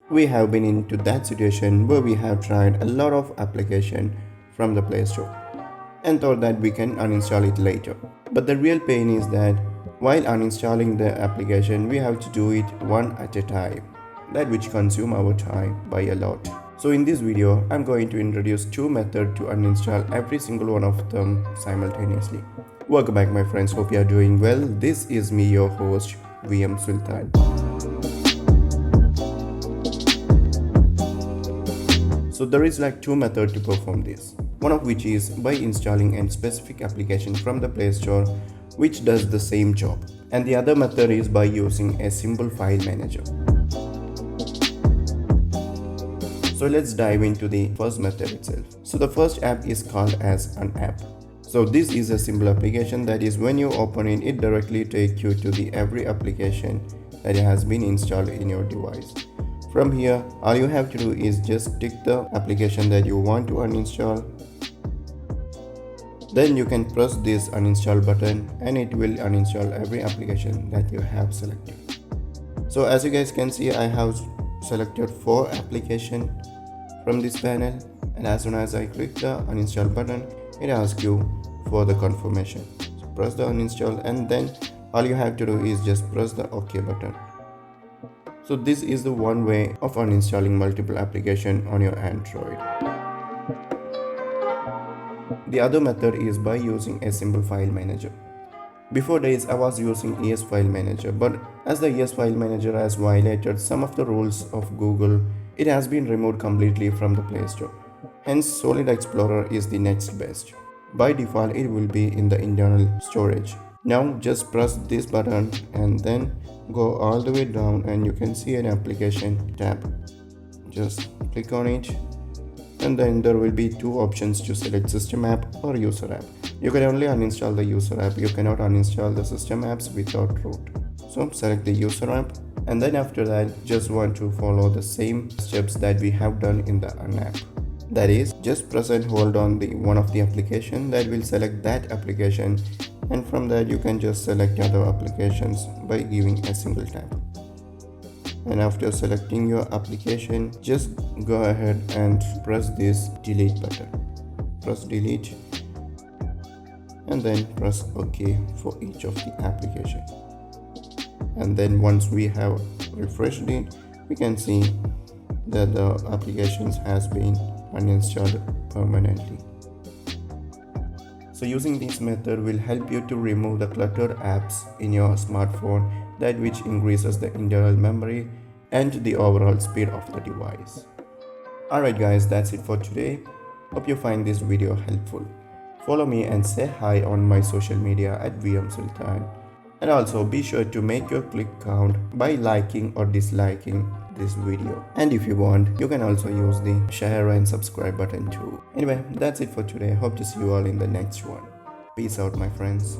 We have been into that situation where we have tried a lot of application from the Play Store and thought that we can uninstall it later. But the real pain is that while uninstalling the application, we have to do it one at a time, that which consume our time by a lot. So in this video, I'm going to introduce two methods to uninstall every single one of them simultaneously. Welcome back my friends, hope you are doing well. This is me, your host, vmsulthan. So there is like two methods to perform this. One of which is by installing a specific application from the Play Store which does the same job. And the other method is by using a simple file manager. So let's dive into the first method itself. So the first app is called as an app. So this is a simple application that is when you open it, it directly takes you to the every application that has been installed in your device. From here, all you have to do is just tick the application that you want to uninstall. Then you can press this uninstall button and it will uninstall every application that you have selected. So as you guys can see, I have selected 4 applications from this panel, and as soon as I click the uninstall button, it asks you for the confirmation. So press the uninstall and then all you have to do is just press the OK button. So this is the one way of uninstalling multiple applications on your Android. The other method is by using a simple file manager. Before days I was using ES File Manager, but as the ES File Manager has violated some of the rules of Google, it has been removed completely from the Play Store. Hence Solid Explorer is the next best. By default it will be in the internal storage. Now just press this button and then go all the way down and you can see an application tab. Just click on it and then there will be 2 options to select system app or user app. You can only uninstall the user app, you cannot uninstall the system apps without root. So select the user app and then after that just want to follow the same steps that we have done in the unapp. That is, just press and hold on the one of the application that will select that application, and from that you can just select other applications by giving a single tap. And after selecting your application, just go ahead and press this delete button. Press delete and then press OK for each of the application. And then once we have refreshed it, we can see that the applications has been uninstalled permanently. So using this method will help you to remove the cluttered apps in your smartphone, that which increases the internal memory and the overall speed of the device. Alright guys, that's it for today. Hope you find this video helpful. Follow me and say hi on my social media at vmsulthan. And also be sure to make your click count by liking or disliking this video. And if you want, you can also use the share and subscribe button too. Anyway, that's it for today. Hope to see you all in the next one. Peace out my friends.